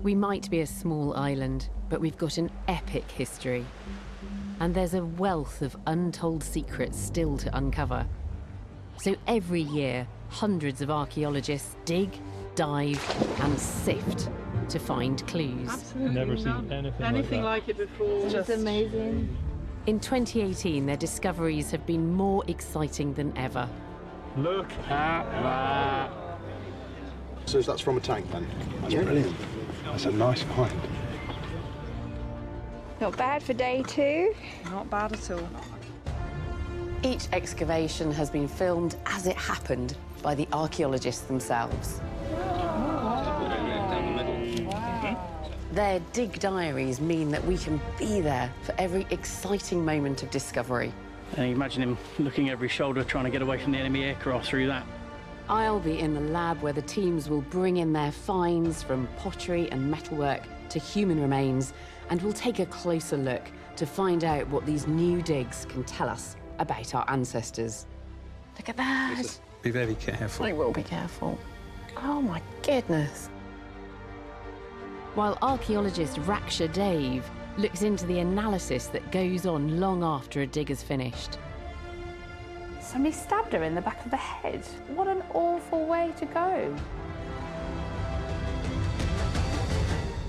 We might be a small island, but we've got an epic history. And there's a wealth of untold secrets still to uncover. So every year, hundreds of archaeologists dig, dive, and sift to find clues. Absolutely Never seen anything like it before. It's amazing. In 2018, their discoveries have been more exciting than ever. Look at that. So that's from a tank then? That's brilliant. That's a nice find. Not bad for day 2. Not bad at all. Each excavation has been filmed as it happened by the archaeologists themselves. Their dig diaries mean that we can be there for every exciting moment of discovery. And you imagine him looking over his shoulder, trying to get away from the enemy aircraft through that. I'll be in the lab where the teams will bring in their finds from pottery and metalwork to human remains, and we'll take a closer look to find out what these new digs can tell us about our ancestors. Look at that. Be very careful. I will be careful. Oh my goodness. While archaeologist Raksha Dave looks into the analysis that goes on long after a dig is finished. Somebody stabbed her in the back of the head. What an awful way to go.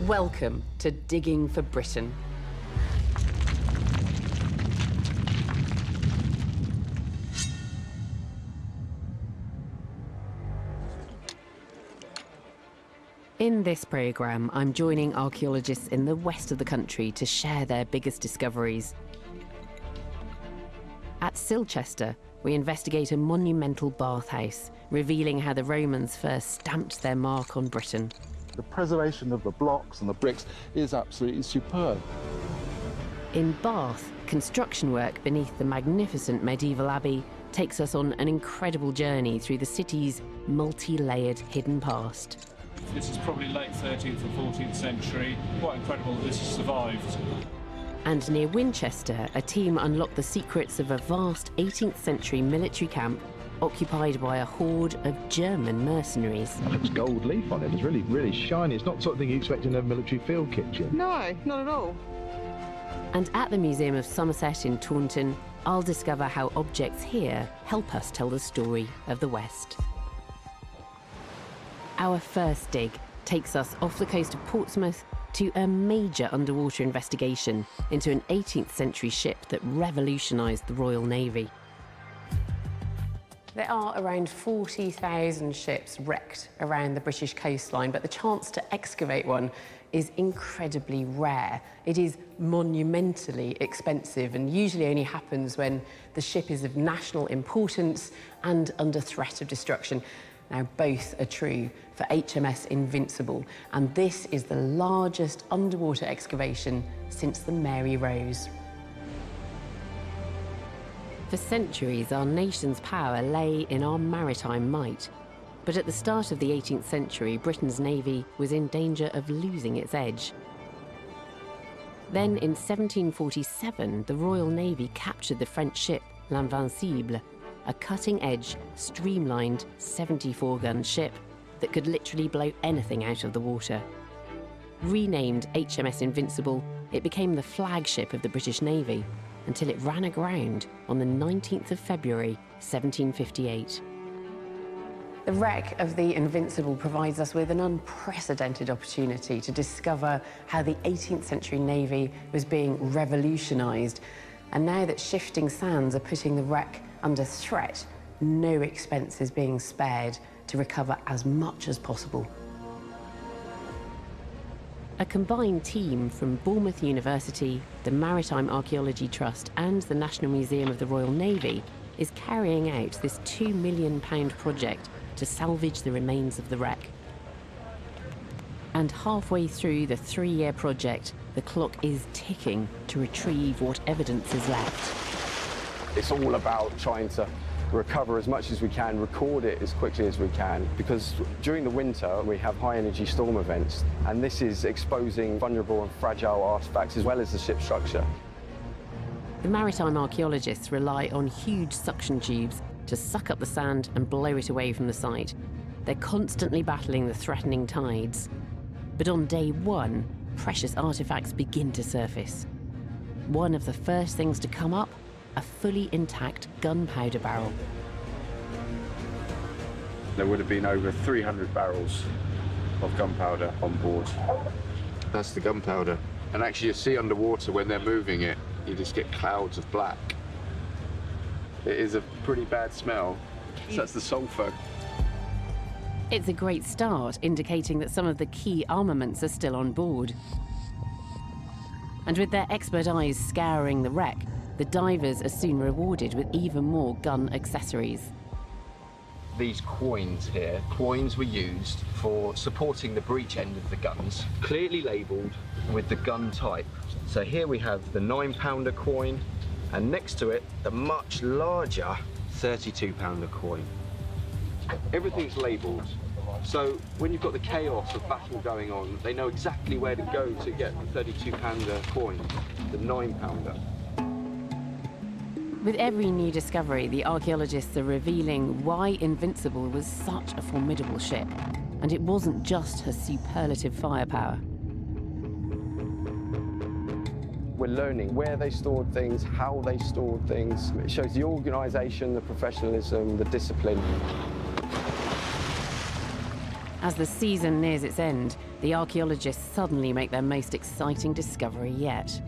Welcome to Digging for Britain. In this programme, I'm joining archaeologists in the west of the country to share their biggest discoveries. At Silchester, we investigate a monumental bathhouse, revealing how the Romans first stamped their mark on Britain. The preservation of the blocks and the bricks is absolutely superb. In Bath, construction work beneath the magnificent medieval Abbey takes us on an incredible journey through the city's multi-layered hidden past. This is probably late 13th or 14th century. Quite incredible that this has survived. And near Winchester, a team unlocked the secrets of a vast 18th century military camp occupied by a horde of German mercenaries. There's gold leaf on it. It's really, really shiny. It's not the sort of thing you expect in a military field kitchen. No, not at all. And at the Museum of Somerset in Taunton, I'll discover how objects here help us tell the story of the West. Our first dig takes us off the coast of Portsmouth to a major underwater investigation into an 18th century ship that revolutionised the Royal Navy. There are around 40,000 ships wrecked around the British coastline, but the chance to excavate one is incredibly rare. It is monumentally expensive and usually only happens when the ship is of national importance and under threat of destruction. Now, both are true for HMS Invincible, and this is the largest underwater excavation since the Mary Rose. For centuries, our nation's power lay in our maritime might. But at the start of the 18th century, Britain's navy was in danger of losing its edge. Then, in 1747, the Royal Navy captured the French ship L'Invincible, a cutting-edge, streamlined 74-gun ship that could literally blow anything out of the water. Renamed HMS Invincible, it became the flagship of the British Navy until it ran aground on the 19th of February, 1758. The wreck of the Invincible provides us with an unprecedented opportunity to discover how the 18th century Navy was being revolutionised. And now that shifting sands are putting the wreck under threat, no expense is being spared to recover as much as possible. A combined team from Bournemouth University, the Maritime Archaeology Trust and the National Museum of the Royal Navy is carrying out this £2 million project to salvage the remains of the wreck. And halfway through the 3-year project, the clock is ticking to retrieve what evidence is left. It's all about trying to recover as much as we can, record it as quickly as we can, because during the winter we have high energy storm events, and this is exposing vulnerable and fragile artefacts as well as the ship structure. The maritime archaeologists rely on huge suction tubes to suck up the sand and blow it away from the site. They're constantly battling the threatening tides. But on day one, precious artifacts begin to surface. One of the first things to come up, a fully intact gunpowder barrel. There would have been over 300 barrels of gunpowder on board. That's the gunpowder. And actually you see underwater when they're moving it, you just get clouds of black. It is a pretty bad smell. So that's the sulphur. It's a great start, indicating that some of the key armaments are still on board. And with their expert eyes scouring the wreck, the divers are soon rewarded with even more gun accessories. These coins here, coins were used for supporting the breech end of the guns, clearly labelled with the gun type. So here we have the 9-pounder coin, and next to it, the much larger 32-pounder coin. Everything's labelled. So when you've got the chaos of battle going on, they know exactly where to go to get the 32-pounder coin, the 9-pounder. With every new discovery, the archaeologists are revealing why Invincible was such a formidable ship. And it wasn't just her superlative firepower. We're learning where they stored things, how they stored things. It shows the organisation, the professionalism, the discipline. As the season nears its end, the archaeologists suddenly make their most exciting discovery yet.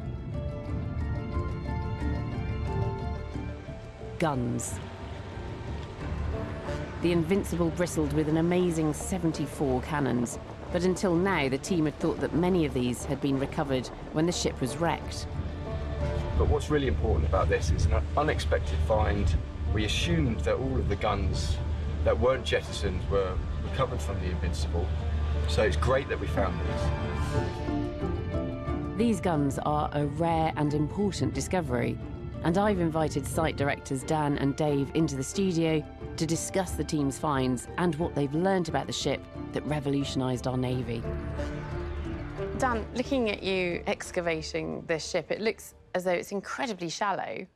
Guns. The Invincible bristled with an amazing 74 cannons, but until now the team had thought that many of these had been recovered when the ship was wrecked. But what's really important about this is an unexpected find. We assumed that all of the guns that weren't jettisoned were recovered from the Invincible, so it's great that we found these. These guns are a rare and important discovery, and I've invited site directors Dan and Dave into the studio to discuss the team's finds and what they've learned about the ship that revolutionised our Navy. Dan, looking at you excavating this ship, it looks as though it's incredibly shallow.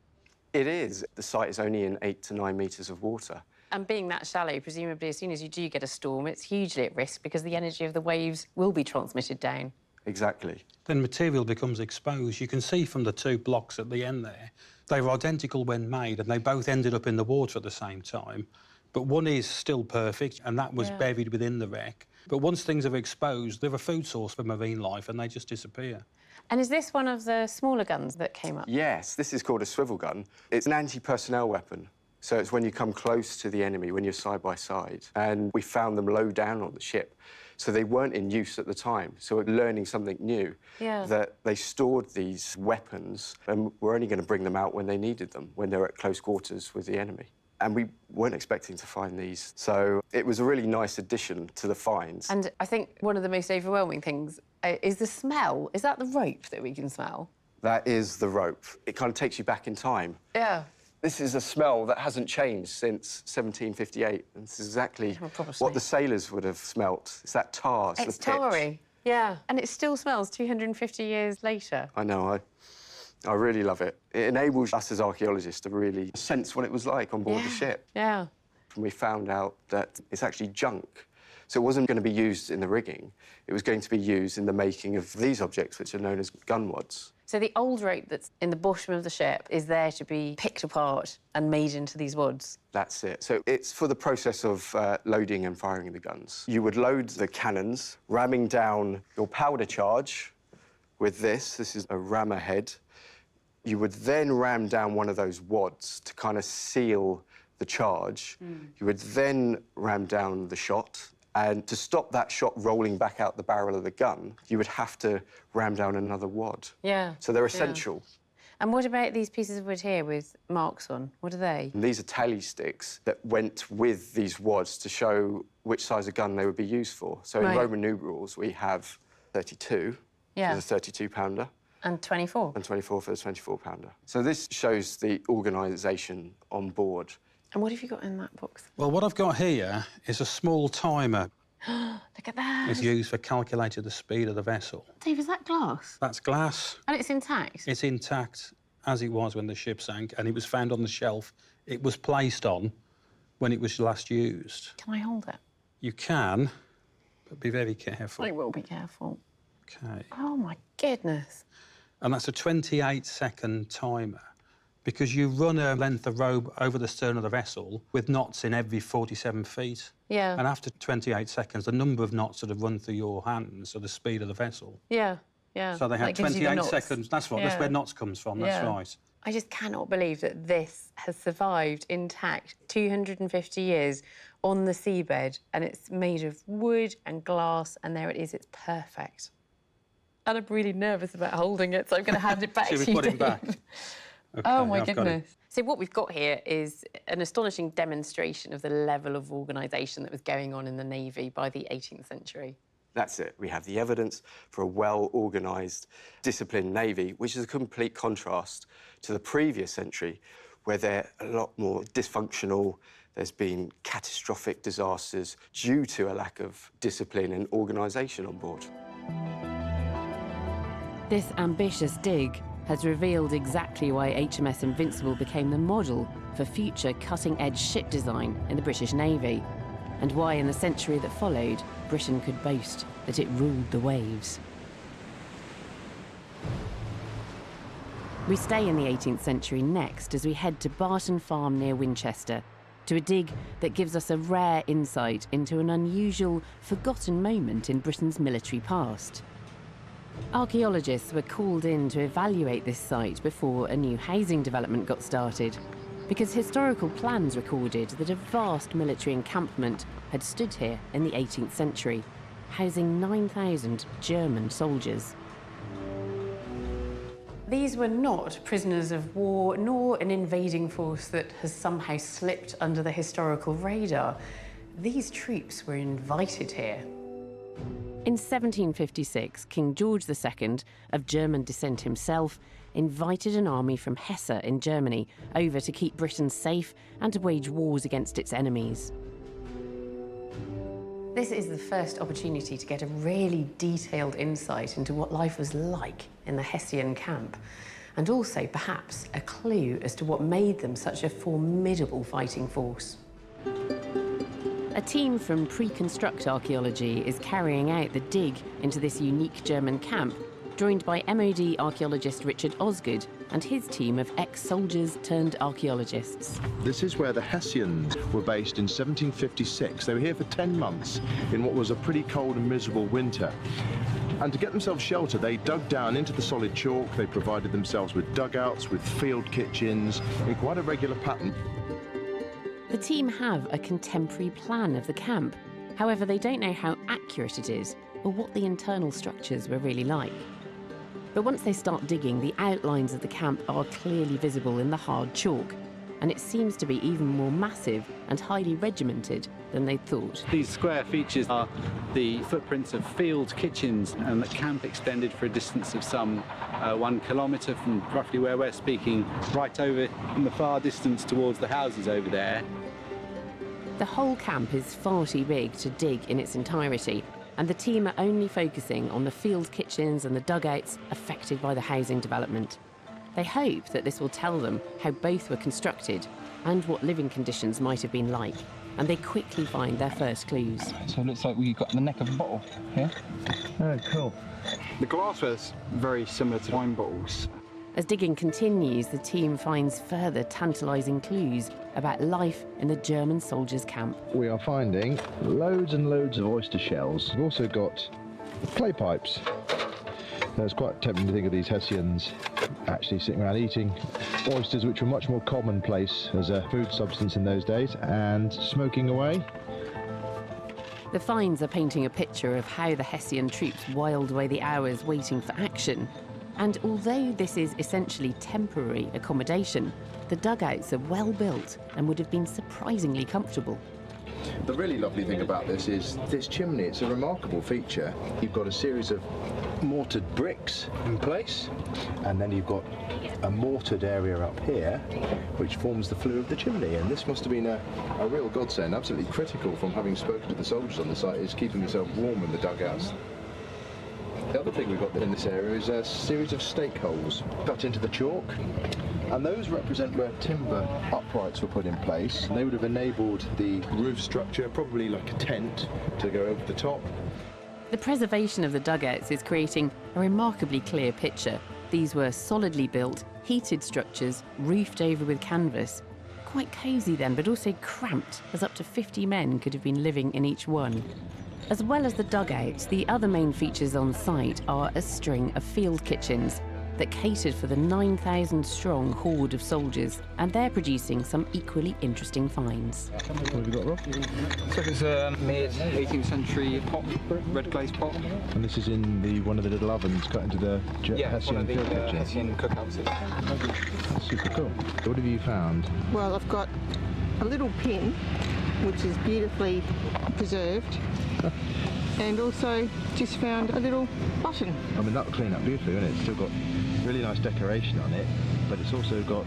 It is. The site is only in 8 to 9 metres of water. And being that shallow, presumably as soon as you do get a storm, it's hugely at risk because the energy of the waves will be transmitted down. Exactly. Then material becomes exposed. You can see from the 2 blocks at the end there, they were identical when made and they both ended up in the water at the same time. But one is still perfect and that was buried within the wreck. But once things are exposed, they're a food source for marine life and they just disappear. And is this one of the smaller guns that came up? Yes, this is called a swivel gun. It's an anti-personnel weapon. So it's when you come close to the enemy, when you're side by side. And we found them low down on the ship. So they weren't in use at the time. So we're learning something new, that they stored these weapons and were only going to bring them out when they needed them, when they were at close quarters with the enemy. And we weren't expecting to find these. So it was a really nice addition to the finds. And I think one of the most overwhelming things is the smell. Is that the rope that we can smell? That is the rope. It kind of takes you back in time. Yeah. This is a smell that hasn't changed since 1758. And this is exactly what the sailors would have smelt. It's that tar, it's the pitch. Tarry, yeah. And it still smells 250 years later. I know, I really love it. It enables us as archaeologists to really sense what it was like on board the ship. Yeah. And we found out that it's actually junk. So it wasn't going to be used in the rigging. It was going to be used in the making of these objects, which are known as gun wads. So the old rope that's in the bottom of the ship is there to be picked apart and made into these wads? That's it. So it's for the process of loading and firing the guns. You would load the cannons, ramming down your powder charge with this. This is a rammer head. You would then ram down one of those wads to kind of seal the charge. You would then ram down the shot. And to stop that shot rolling back out the barrel of the gun, you would have to ram down another wad. Yeah. So they're essential. And what about these pieces of wood here with marks on? What are they? And these are tally sticks that went with these wads to show which size of gun they would be used for. So in Roman numerals, we have 32 for the 32-pounder. And 24. And 24 for the 24-pounder. So this shows the organisation on board. And what have you got in that box? Well, what I've got here is a small timer. Look at that. It's used for calculating the speed of the vessel. Dave, is that glass? That's glass. And it's intact? It's intact as it was when the ship sank, and it was found on the shelf it was placed on when it was last used. Can I hold it? You can, but be very careful. I will be careful. OK. Oh, my goodness. And that's a 28-second timer, because you run a length of rope over the stern of the vessel with knots in every 47 feet. Yeah. And after 28 seconds, the number of knots that have run through your hands are the speed of the vessel. Yeah, yeah. So they have 28 seconds. That's what, that's where knots comes from, that's right. I just cannot believe that this has survived intact 250 years on the seabed, and it's made of wood and glass, and there it is, it's perfect. And I'm really nervous about holding it, so I'm going to hand it back to you. Should we put it back? Okay, oh, my goodness. So what we've got here is an astonishing demonstration of the level of organisation that was going on in the Navy by the 18th century. That's it. We have the evidence for a well-organised, disciplined Navy, which is a complete contrast to the previous century, where they're a lot more dysfunctional. There's been catastrophic disasters due to a lack of discipline and organisation on board. This ambitious dig has revealed exactly why HMS Invincible became the model for future cutting-edge ship design in the British Navy, and why in the century that followed, Britain could boast that it ruled the waves. We stay in the 18th century next as we head to Barton Farm near Winchester, to a dig that gives us a rare insight into an unusual, forgotten moment in Britain's military past. Archaeologists were called in to evaluate this site before a new housing development got started, because historical plans recorded that a vast military encampment had stood here in the 18th century, housing 9,000 German soldiers. These were not prisoners of war, nor an invading force that has somehow slipped under the historical radar. These troops were invited here. In 1756, King George II, of German descent himself, invited an army from Hesse in Germany over to keep Britain safe and to wage wars against its enemies. This is the first opportunity to get a really detailed insight into what life was like in the Hessian camp, and also perhaps a clue as to what made them such a formidable fighting force. A team from Pre-Construct Archaeology is carrying out the dig into this unique German camp, joined by MOD archaeologist Richard Osgood and his team of ex-soldiers turned archaeologists. This is where the Hessians were based in 1756. They were here for 10 months in what was a pretty cold and miserable winter. And to get themselves shelter, they dug down into the solid chalk. They provided themselves with dugouts, with field kitchens, in quite a regular pattern. The team have a contemporary plan of the camp. However, they don't know how accurate it is or what the internal structures were really like. But once they start digging, the outlines of the camp are clearly visible in the hard chalk, and it seems to be even more massive and highly regimented than they'd thought. These square features are the footprints of field kitchens, and the camp extended for a distance of some 1 kilometre from roughly where we're speaking, right over in the far distance towards the houses over there. The whole camp is far too big to dig in its entirety, and the team are only focusing on the field kitchens and the dugouts affected by the housing development. They hope that this will tell them how both were constructed and what living conditions might have been like, and they quickly find their first clues. So it looks like we've got the neck of a bottle here. Oh, cool. The glassware's very similar to wine bottles. As digging continues, the team finds further tantalising clues about life in the German soldiers' camp. We are finding loads and loads of oyster shells. We've also got clay pipes. Now, it's quite tempting to think of these Hessians actually sitting around eating oysters, which were much more commonplace as a food substance in those days, and smoking away. The finds are painting a picture of how the Hessian troops whiled away the hours waiting for action. And although this is essentially temporary accommodation, the dugouts are well built and would have been surprisingly comfortable. The really lovely thing about this is this chimney. It's a remarkable feature. You've got a series of mortared bricks in place, and then you've got a mortared area up here which forms the flue of the chimney, and this must have been a real godsend. Absolutely critical, from having spoken to the soldiers on the site, is keeping yourself warm in the dugouts. The other thing we've got in this area is a series of stake holes cut into the chalk, and those represent where timber uprights were put in place. They would have enabled the roof structure, probably like a tent, to go over the top. The preservation of the dugouts is creating a remarkably clear picture. These were solidly built, heated structures, roofed over with canvas. Quite cosy then, but also cramped, as up to 50 men could have been living in each one. As well as the dugouts, the other main features on site are a string of field kitchens that catered for the 9,000-strong horde of soldiers, and they're producing some equally interesting finds. What have you got, Rob? So it's a mid-18th century pot, red glazed pot. And this is in one of the little ovens cut into the Hessian field kitchen. Hessian cookhouses. That's super cool. So what have you found? Well, I've got a little pin, which is beautifully preserved, and also just found a little button. I mean, that'll clean up beautifully, won't it? It's still got really nice decoration on it, but it's also got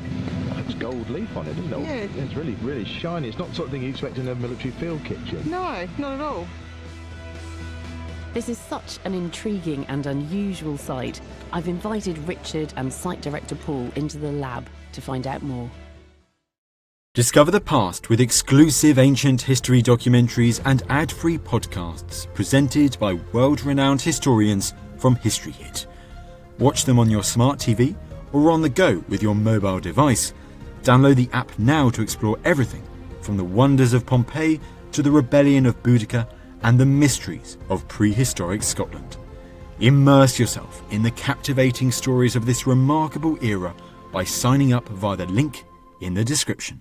gold leaf on it, isn't it? Yeah. It's really, really shiny. It's not the sort of thing you expect in a military field kitchen. No, not at all. This is such an intriguing and unusual site. I've invited Richard and site director Paul into the lab to find out more. Discover the past with exclusive ancient history documentaries and ad-free podcasts presented by world-renowned historians from History Hit. Watch them on your smart TV or on the go with your mobile device. Download the app now to explore everything from the wonders of Pompeii to the rebellion of Boudica and the mysteries of prehistoric Scotland. Immerse yourself in the captivating stories of this remarkable era by signing up via the link in the description.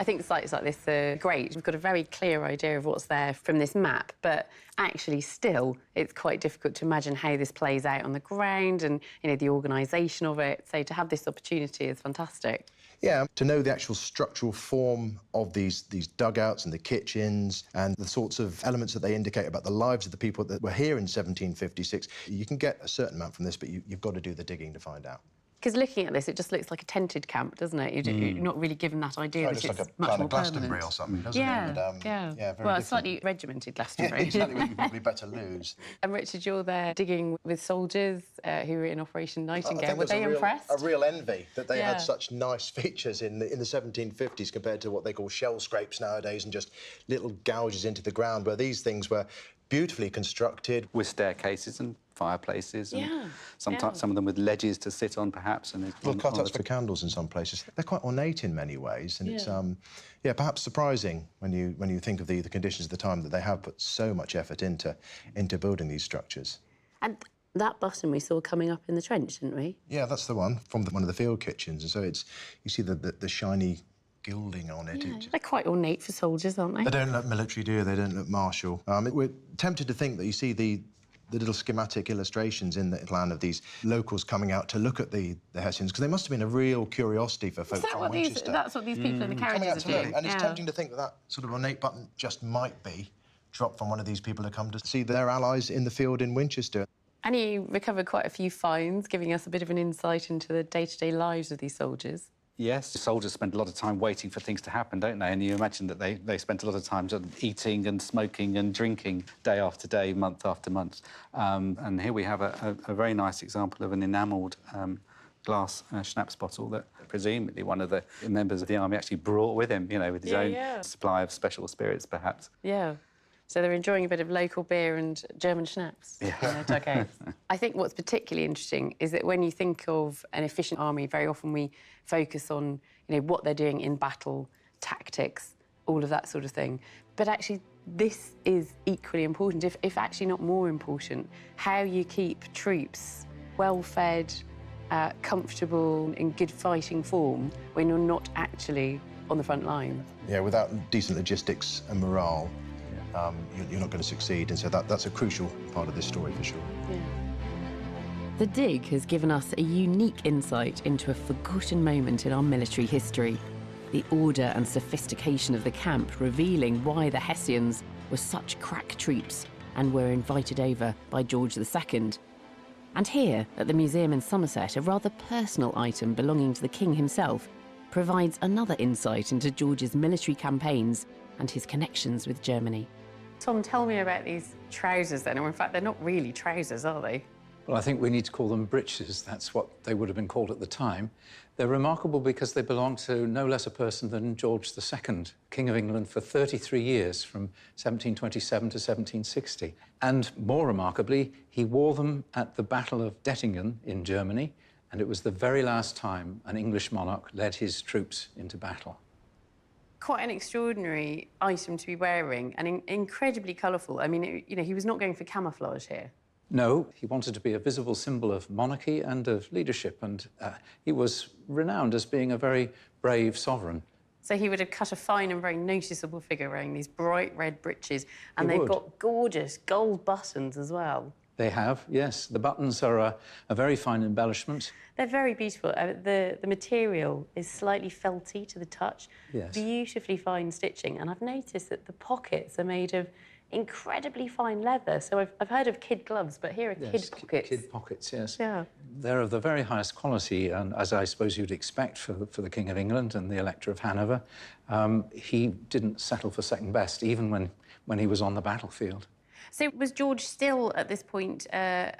I think sites like this are great. We've got a very clear idea of what's there from this map, but actually still it's quite difficult to imagine how this plays out on the ground and, you know, the organisation of it. So to have this opportunity is fantastic. Yeah, to know the actual structural form of these dugouts and the kitchens and the sorts of elements that they indicate about the lives of the people that were here in 1756, you can get a certain amount from this, but you've got to do the digging to find out. Because looking at this, it just looks like a tented camp, doesn't it? You're not really given that idea that it's like a much kind more of Glastonbury permanent. or something, doesn't Yeah, it? But, yeah. Very well, different. slightly regimented Glastonbury. Yeah, exactly, we probably better lose. And Richard, you're there digging with soldiers who were in Operation Nightingale. I think Were they impressed? A real envy that they had such nice features in the 1750s compared to what they call shell scrapes nowadays and just little gouges into the ground, where these things were beautifully constructed. With staircases and fireplaces, and sometimes some of them with ledges to sit on, perhaps. And well, cutouts for candles in some places. They're quite ornate in many ways, and it's perhaps surprising when you think of the conditions of the time that they have put so much effort into building these structures. And that button we saw coming up in the trench, didn't we? Yeah, that's the one from one of the field kitchens, and so you see the shiny gilding on it. Yeah, they're quite ornate for soldiers, aren't they? They don't look military, do they? They don't look martial. We're tempted to think that you see the little schematic illustrations in the plan of these locals coming out to look at the Hessians, because they must have been a real curiosity for folks from Winchester. That's what these people in the carriages are doing. And it's tempting to think that sort of ornate button just might be dropped from one of these people who come to see their allies in the field in Winchester. And you recovered quite a few finds, giving us a bit of an insight into the day-to-day lives of these soldiers. Yes, soldiers spend a lot of time waiting for things to happen, don't they? And you imagine that they spent a lot of time sort of eating and smoking and drinking day after day, month after month. And here we have a very nice example of an enamelled glass schnapps bottle that presumably one of the members of the army actually brought with him, you know, with his own supply of special spirits, perhaps. Yeah. So they're enjoying a bit of local beer and German schnapps in their dugouts. I think what's particularly interesting is that when you think of an efficient army, very often we focus on, you know, what they're doing in battle, tactics, all of that sort of thing. But actually, this is equally important, if actually not more important, how you keep troops well-fed, comfortable, in good fighting form when you're not actually on the front line. Yeah, without decent logistics and morale, you're not going to succeed, and so that's a crucial part of this story for sure. Yeah. The dig has given us a unique insight into a forgotten moment in our military history. The order and sophistication of the camp revealing why the Hessians were such crack troops and were invited over by George II. And here, at the museum in Somerset, a rather personal item belonging to the king himself provides another insight into George's military campaigns and his connections with Germany. Tom, tell me about these trousers then, or in fact, they're not really trousers, are they? Well, I think we need to call them breeches. That's what they would have been called at the time. They're remarkable because they belong to no less a person than George II, King of England for 33 years, from 1727 to 1760. And more remarkably, he wore them at the Battle of Dettingen in Germany, and it was the very last time an English monarch led his troops into battle. Quite an extraordinary item to be wearing, and incredibly colourful. I mean, you know, he was not going for camouflage here. No, he wanted to be a visible symbol of monarchy and of leadership, and he was renowned as being a very brave sovereign. So he would have cut a fine and very noticeable figure wearing these bright red breeches, and they've got gorgeous gold buttons as well. They have, yes. The buttons are a very fine embellishment. They're very beautiful. The material is slightly felty to the touch. Yes. Beautifully fine stitching, and I've noticed that the pockets are made of incredibly fine leather. So I've heard of kid gloves, but here are kid pockets. Kid pockets, yes. Yeah. They're of the very highest quality, and as I suppose you'd expect for the King of England and the Elector of Hanover, he didn't settle for second best, even when he was on the battlefield. So was George still, at this point, a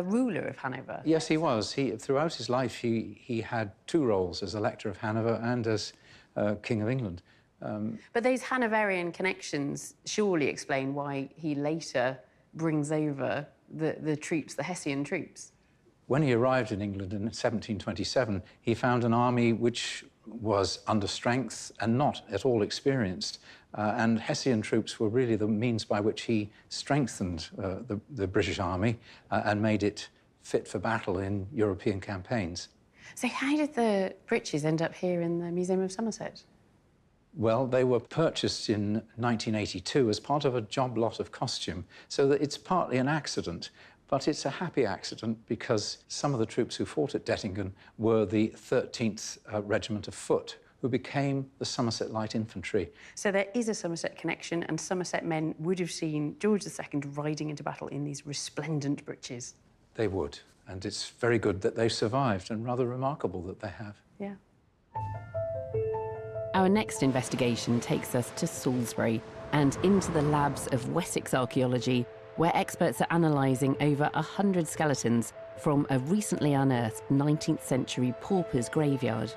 ruler of Hanover? Yes, he was. Throughout his life, he had two roles, as Elector of Hanover and as King of England. But those Hanoverian connections surely explain why he later brings over the troops, the Hessian troops. When he arrived in England in 1727, he found an army which was under strength and not at all experienced. And Hessian troops were really the means by which he strengthened the British army and made it fit for battle in European campaigns. So how did the breeches end up here in the Museum of Somerset? Well, they were purchased in 1982 as part of a job lot of costume, so that it's partly an accident, but it's a happy accident because some of the troops who fought at Dettingen were the 13th Regiment of Foot, who became the Somerset Light Infantry. So there is a Somerset connection, and Somerset men would have seen George II riding into battle in these resplendent breeches. They would, and it's very good that they've survived, and rather remarkable that they have. Yeah. Our next investigation takes us to Salisbury and into the labs of Wessex archaeology, where experts are analysing over 100 skeletons from a recently unearthed 19th century pauper's graveyard.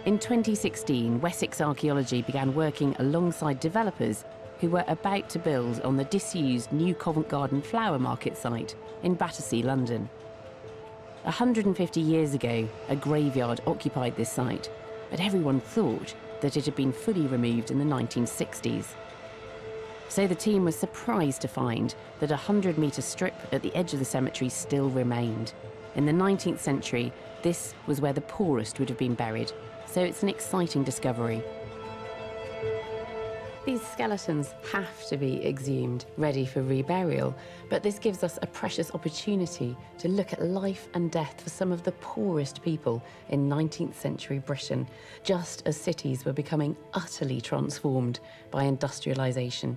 In 2016, Wessex Archaeology began working alongside developers who were about to build on the disused new Covent Garden flower market site in Battersea, London. 150 years ago, a graveyard occupied this site, but everyone thought that it had been fully removed in the 1960s. So the team was surprised to find that a 100-metre strip at the edge of the cemetery still remained. In the 19th century, this was where the poorest would have been buried, so it's an exciting discovery. These skeletons have to be exhumed, ready for reburial, but this gives us a precious opportunity to look at life and death for some of the poorest people in 19th century Britain, just as cities were becoming utterly transformed by industrialisation.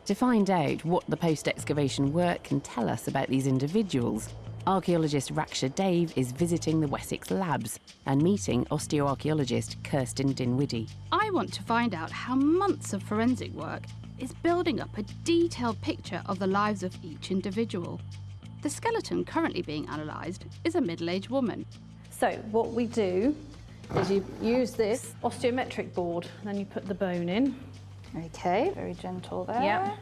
To find out what the post-excavation work can tell us about these individuals, archaeologist Raksha Dave is visiting the Wessex labs and meeting osteoarchaeologist Kirsten Dinwiddie. I want to find out how months of forensic work is building up a detailed picture of the lives of each individual. The skeleton currently being analysed is a middle-aged woman. So what we do is you use this osteometric board, and then you put the bone in. Okay, very gentle there. Yeah.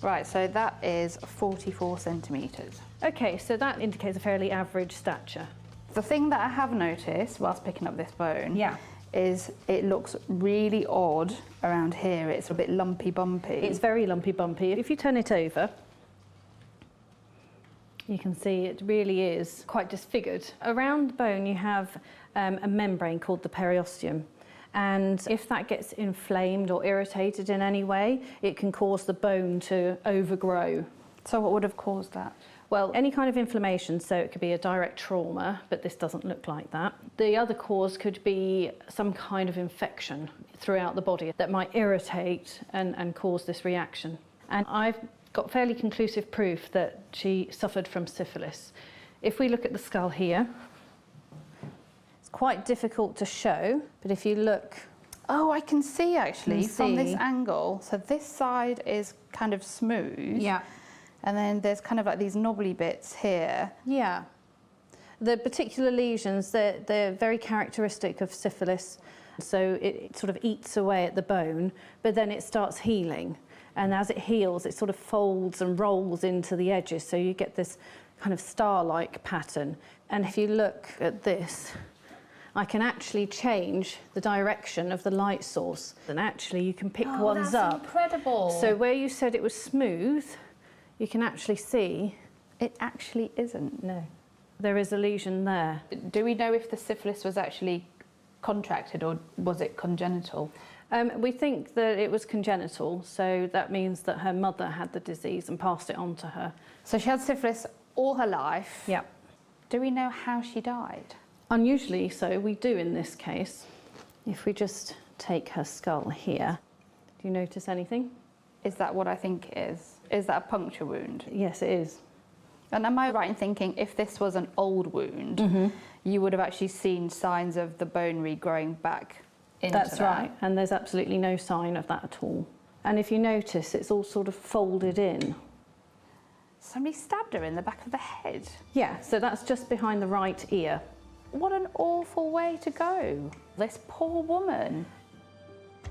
Right, so that is 44 centimetres. Okay, so that indicates a fairly average stature. The thing that I have noticed whilst picking up this bone Yeah. is it looks really odd around here. It's a bit lumpy bumpy. It's very lumpy bumpy. If you turn it over, you can see it really is quite disfigured. Around the bone you have a membrane called the periosteum. And if that gets inflamed or irritated in any way, it can cause the bone to overgrow. So what would have caused that? Well, any kind of inflammation, so it could be a direct trauma, but this doesn't look like that. The other cause could be some kind of infection throughout the body that might irritate and cause this reaction. And I've got fairly conclusive proof that she suffered from syphilis. If we look at the skull here, it's quite difficult to show, but if you look... Oh, I can see actually You from see. this angle. So this side is kind of smooth. Yeah. And then there's kind of like these knobbly bits here. Yeah. The particular lesions, they're very characteristic of syphilis. So it sort of eats away at the bone, but then it starts healing. And as it heals, it sort of folds and rolls into the edges. So you get this kind of star-like pattern. And if you look at this, I can actually change the direction of the light source. And actually you can pick ones that's up. Incredible. So where you said it was smooth, you can actually see. It actually isn't. No. There is a lesion there. Do we know if the syphilis was actually contracted or was it congenital? We think that it was congenital, so that means that her mother had the disease and passed it on to her. So she had syphilis all her life? Yeah. Do we know how she died? Unusually so, we do in this case. If we just take her skull here, do you notice anything? Is that what I think it is? Is that a puncture wound? Yes, it is. And am I right in thinking if this was an old wound, you would have actually seen signs of the bone regrowing back into That's that? right, and there's absolutely no sign of that at all. And if you notice, it's all sort of folded in. Somebody stabbed her in the back of the head? Yeah, so that's just behind the right ear. What an awful way to go. This poor woman.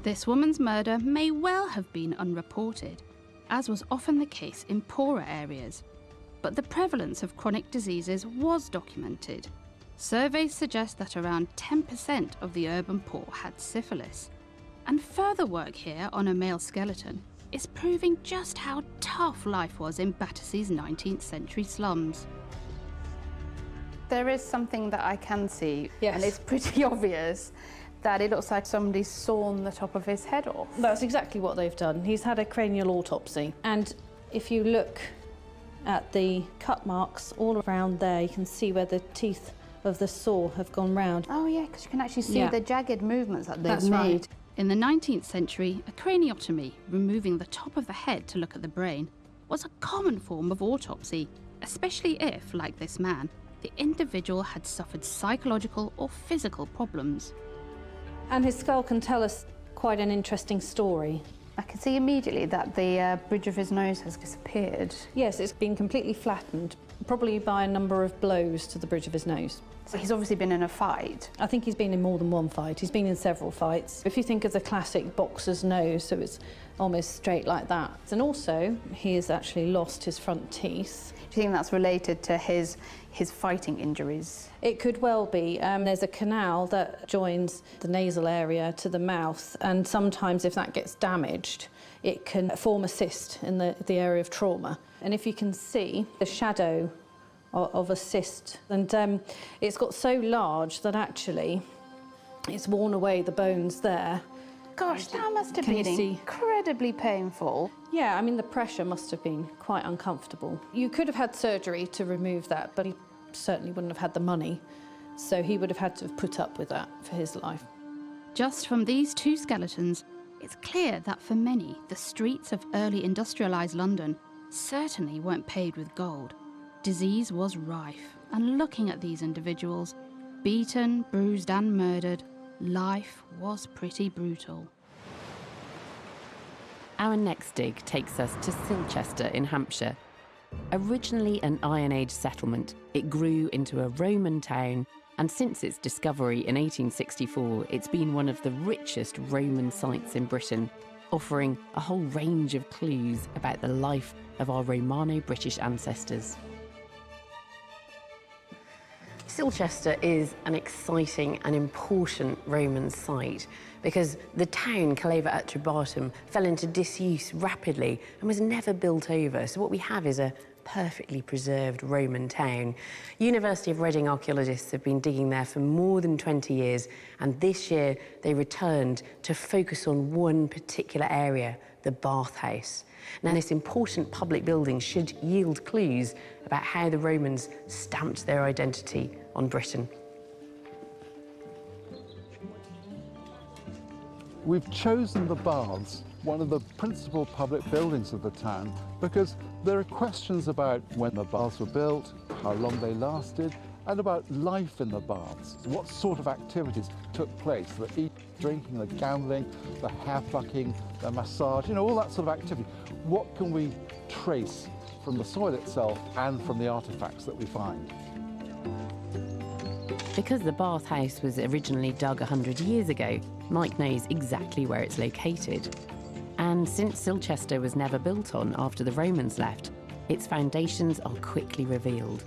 This woman's murder may well have been unreported, as was often the case in poorer areas. But the prevalence of chronic diseases was documented. Surveys suggest that around 10% of the urban poor had syphilis. And further work here on a male skeleton is proving just how tough life was in Battersea's 19th century slums. There is something that I can see, yes, and it's pretty obvious that it looks like somebody's sawn the top of his head off. That's exactly what they've done. He's had a cranial autopsy, and if you look at the cut marks all around there, you can see where the teeth of the saw have gone round. Oh yeah, because you can actually see the jagged movements that they've made. Right. In the 19th century, a craniotomy, removing the top of the head to look at the brain, was a common form of autopsy, especially if, like this man, the individual had suffered psychological or physical problems. And his skull can tell us quite an interesting story. I can see immediately that the bridge of his nose has disappeared. Yes, it's been completely flattened, probably by a number of blows to the bridge of his nose. So he's obviously been in a fight. I think he's been in more than one fight. He's been in several fights. If you think of the classic boxer's nose, so it's almost straight like that. And also, he has actually lost his front teeth. Do you think that's related to his fighting injuries? It could well be. There's a canal that joins the nasal area to the mouth, and sometimes if that gets damaged, it can form a cyst in the area of trauma. And if you can see the shadow of a cyst, and it's got so large that actually it's worn away the bones there. Gosh, that must have been incredibly painful. Yeah, I mean, the pressure must have been quite uncomfortable. You could have had surgery to remove that, but he certainly wouldn't have had the money, so he would have had to have put up with that for his life. Just from these two skeletons, it's clear that for many, the streets of early industrialised London certainly weren't paved with gold. Disease was rife, and looking at these individuals, beaten, bruised and murdered, life was pretty brutal. Our next dig takes us to Silchester in Hampshire. Originally an Iron Age settlement, it grew into a Roman town, and since its discovery in 1864, it's been one of the richest Roman sites in Britain, offering a whole range of clues about the life of our Romano-British ancestors. Silchester is an exciting and important Roman site because the town, Caleva Atrebatum, fell into disuse rapidly and was never built over. So what we have is a perfectly preserved Roman town. University of Reading archaeologists have been digging there for more than 20 years, and this year they returned to focus on one particular area, the bathhouse. Now, this important public building should yield clues about how the Romans stamped their identity on Britain. We've chosen the baths, one of the principal public buildings of the town, because there are questions about when the baths were built, how long they lasted, and about life in the baths. What sort of activities took place? The eating, drinking, the gambling, the hair plucking, the massage, you know, all that sort of activity. What can we trace from the soil itself and from the artefacts that we find? Because the bathhouse was originally dug 100 years ago, Mike knows exactly where it's located. And since Silchester was never built on after the Romans left, its foundations are quickly revealed.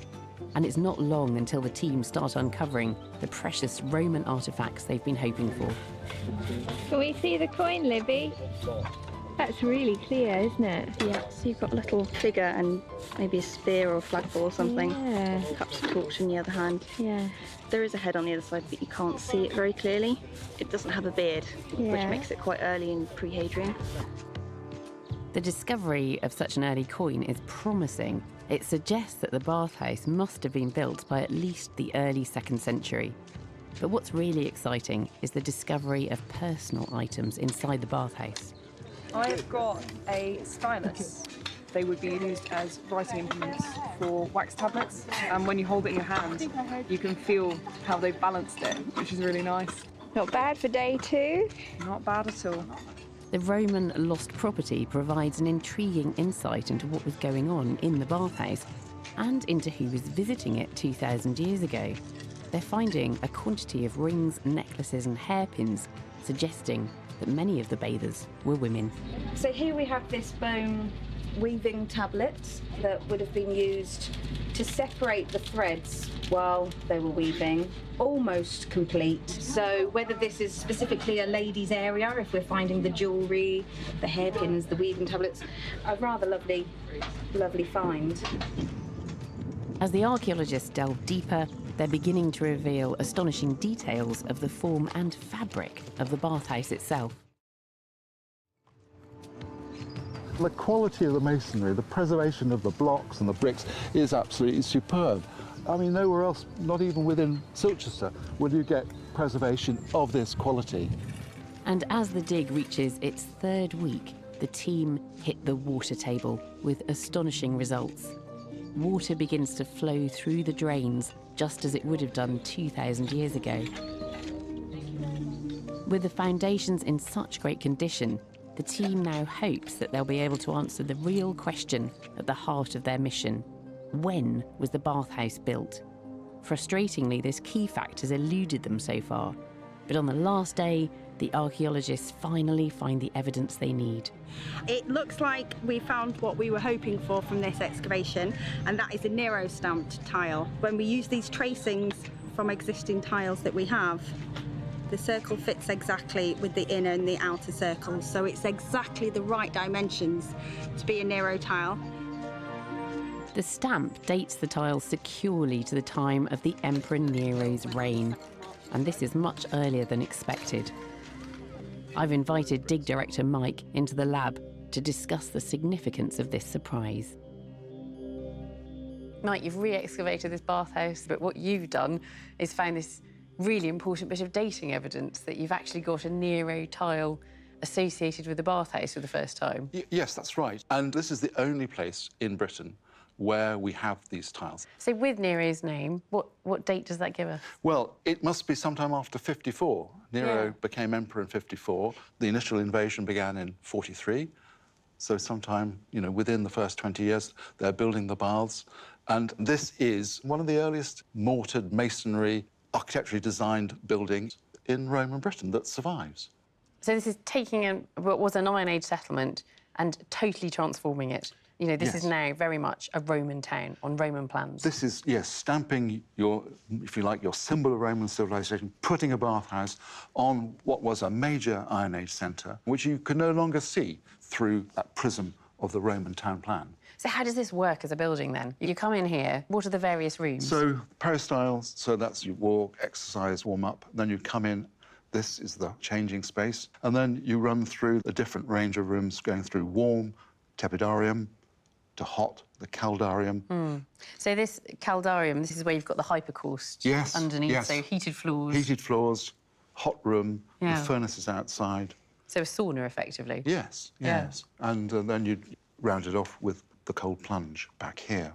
And it's not long until the team start uncovering the precious Roman artefacts they've been hoping for. Can we see the coin, Libby? That's really clear, isn't it? Yeah, so you've got a little figure and maybe a spear or a flagpole or something. Yeah. Perhaps a torch in the other hand. Yeah. There is a head on the other side, but you can't see it very clearly. It doesn't have a beard, which makes it quite early in pre-Hadrian. The discovery of such an early coin is promising. It suggests that the bathhouse must have been built by at least the early 2nd century. But what's really exciting is the discovery of personal items inside the bathhouse. I've got a stylus. They would be used as writing implements for wax tablets. And when you hold it in your hand, you can feel how they've balanced it, which is really nice. Not bad for day 2. Not bad at all. The Roman lost property provides an intriguing insight into what was going on in the bathhouse and into who was visiting it 2,000 years ago. They're finding a quantity of rings, necklaces and hairpins, suggesting that many of the bathers were women. So here we have this bone weaving tablet that would have been used to separate the threads while they were weaving, almost complete. So whether this is specifically a lady's area, if we're finding the jewellery, the hairpins, the weaving tablets, a rather lovely find. As the archaeologists delve deeper, they're beginning to reveal astonishing details of the form and fabric of the bathhouse itself. The quality of the masonry, the preservation of the blocks and the bricks is absolutely superb. I mean, nowhere else, not even within Silchester, will you get preservation of this quality. And as the dig reaches its 3rd week, the team hit the water table with astonishing results. Water begins to flow through the drains, just as it would have done 2,000 years ago. With the foundations in such great condition, the team now hopes that they'll be able to answer the real question at the heart of their mission. When was the bathhouse built? Frustratingly, this key fact has eluded them so far. But on the last day, the archaeologists finally find the evidence they need. It looks like we found what we were hoping for from this excavation, and that is a Nero-stamped tile. When we use these tracings from existing tiles that we have, the circle fits exactly with the inner and the outer circles, so it's exactly the right dimensions to be a Nero tile. The stamp dates the tiles securely to the time of the Emperor Nero's reign, and this is much earlier than expected. I've invited dig director Mike into the lab to discuss the significance of this surprise. Mike, you've re-excavated this bathhouse, but what you've done is found this really important bit of dating evidence that you've actually got a Nero tile associated with the bathhouse for the first time. Yes, that's right. And this is the only place in Britain where we have these tiles. So with Nero's name, what date does that give us? Well, it must be sometime after 54. Nero became emperor in 54. The initial invasion began in 43. So sometime, you know, within the first 20 years, they're building the baths. And this is one of the earliest mortared masonry, architecturally designed buildings in Roman Britain that survives. So this is taking what was an Iron Age settlement and totally transforming it. You know, this is now very much a Roman town on Roman plans. This is, yes, stamping your, if you like, your symbol of Roman civilization, putting a bathhouse on what was a major Iron Age centre, which you could no longer see through that prism of the Roman town plan. So how does this work as a building, then? You come in here, what are the various rooms? So, peristyles, so that's you walk, exercise, warm up, then you come in. This is the changing space. And then you run through a different range of rooms, going through warm, tepidarium, to hot, the caldarium. So this caldarium, this is where you've got the hypercaust underneath, so heated floors. Heated floors, hot room, the furnaces outside. So a sauna, effectively. Yes, yes. And then you'd round it off with the cold plunge back here.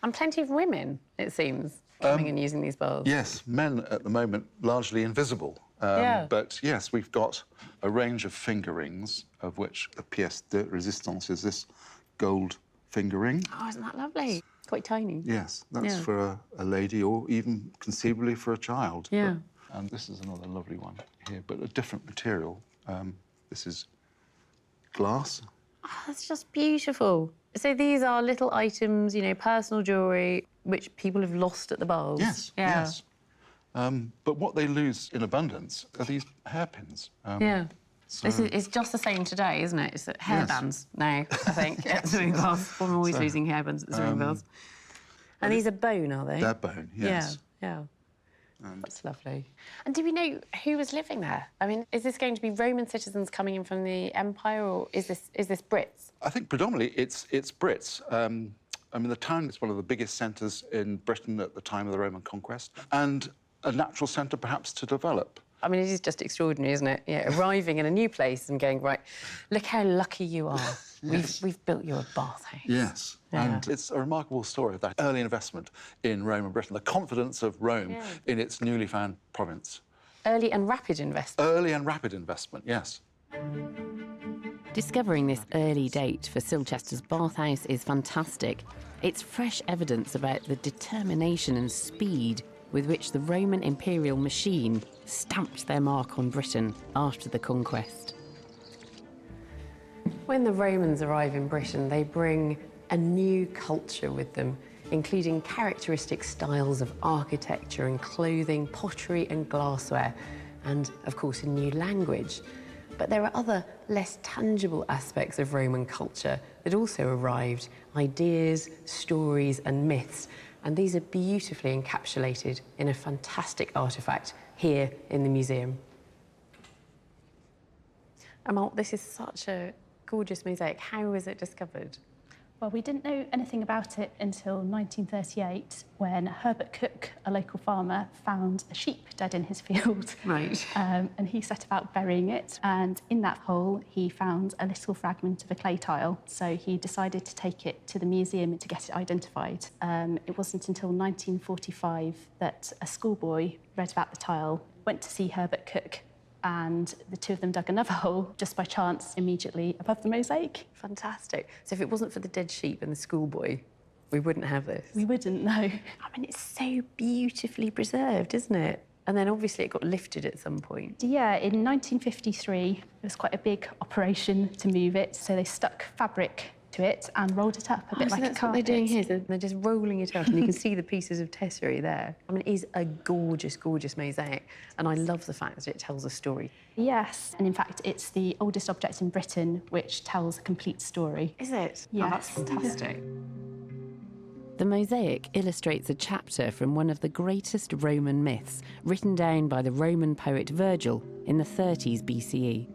And plenty of women, it seems. coming and using these baths? Yes, men at the moment largely invisible. But yes, we've got a range of finger rings, of which the pièce de résistance is this gold finger ring. Oh, isn't that lovely? Quite tiny. Yes, that's for a lady or even conceivably for a child. Yeah. And this is another lovely one here, but a different material. This is glass. Oh, that's just beautiful. So these are little items, you know, personal jewellery, which people have lost at the baths. Yes, yes. But what they lose in abundance are these hairpins. So... It's just the same today, isn't it? It's hairbands now, I think, at the swimming baths. I'm always losing hairbands at the swimming baths. And these are bone, are they? They're bone, yes. Yeah. That's lovely. And do we know who was living there? I mean, is this going to be Roman citizens coming in from the Empire, or is this Brits? I think predominantly it's Brits. I mean, the town is one of the biggest centres in Britain at the time of the Roman conquest, and a natural centre perhaps to develop. I mean, it is just extraordinary, isn't it? Yeah, arriving in a new place and going, right, look how lucky you are. We've built you a bathhouse. Yes, and it's a remarkable story of that early investment in Roman Britain, the confidence of Rome in its newly found province. Early and rapid investment. Early and rapid investment, yes. Discovering this early date for Silchester's bathhouse is fantastic. It's fresh evidence about the determination and speed with which the Roman imperial machine stamped their mark on Britain after the conquest. When the Romans arrive in Britain, they bring a new culture with them, including characteristic styles of architecture and clothing, pottery and glassware, and, of course, a new language. But there are other less tangible aspects of Roman culture that also arrived: ideas, stories and myths. And these are beautifully encapsulated in a fantastic artefact here in the museum. Amal, this is such a gorgeous mosaic. How was it discovered? Well, we didn't know anything about it until 1938, when Herbert Cook, a local farmer, found a sheep dead in his field. Right. And he set about burying it. And in that hole, he found a little fragment of a clay tile. So he decided to take it to the museum to get it identified. It wasn't until 1945 that a schoolboy read about the tile, went to see Herbert Cook, and the two of them dug another hole, just by chance, immediately above the mosaic. Fantastic. So if it wasn't for the dead sheep and the schoolboy, we wouldn't have this? We wouldn't, no. I mean, it's so beautifully preserved, isn't it? And then obviously it got lifted at some point. Yeah, in 1953, it was quite a big operation to move it, so they stuck fabric to it and rolled it up a bit like a carpet. That's what they're doing here. They're just rolling it up, and you can see the pieces of tesserae there. I mean, it is a gorgeous, gorgeous mosaic, and I love the fact that it tells a story. Yes, and in fact, it's the oldest object in Britain which tells a complete story. Is it? Yes. Oh, that's fantastic. The mosaic illustrates a chapter from one of the greatest Roman myths, written down by the Roman poet Virgil in the 30s BCE.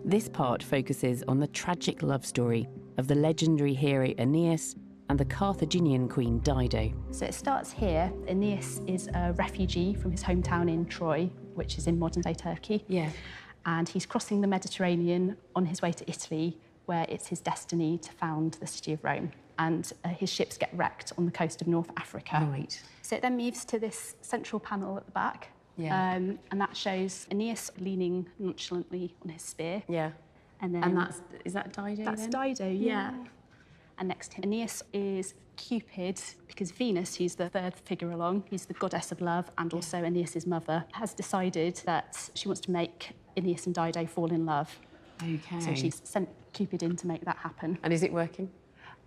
This part focuses on the tragic love story of the legendary hero Aeneas and the Carthaginian queen Dido. So it starts here. Aeneas is a refugee from his hometown in Troy, which is in modern-day Turkey. Yeah. And he's crossing the Mediterranean on his way to Italy, where it's his destiny to found the city of Rome. And his ships get wrecked on the coast of North Africa. Right. So it then moves to this central panel at the back. Yeah. And that shows Aeneas leaning nonchalantly on his spear. Yeah. And then... is that Dido That's then? Dido, yeah. And next to him, Aeneas is Cupid, because Venus, who's the third figure along, who's the goddess of love and also Aeneas' mother, has decided that she wants to make Aeneas and Dido fall in love. Okay. So she's sent Cupid in to make that happen. And is it working?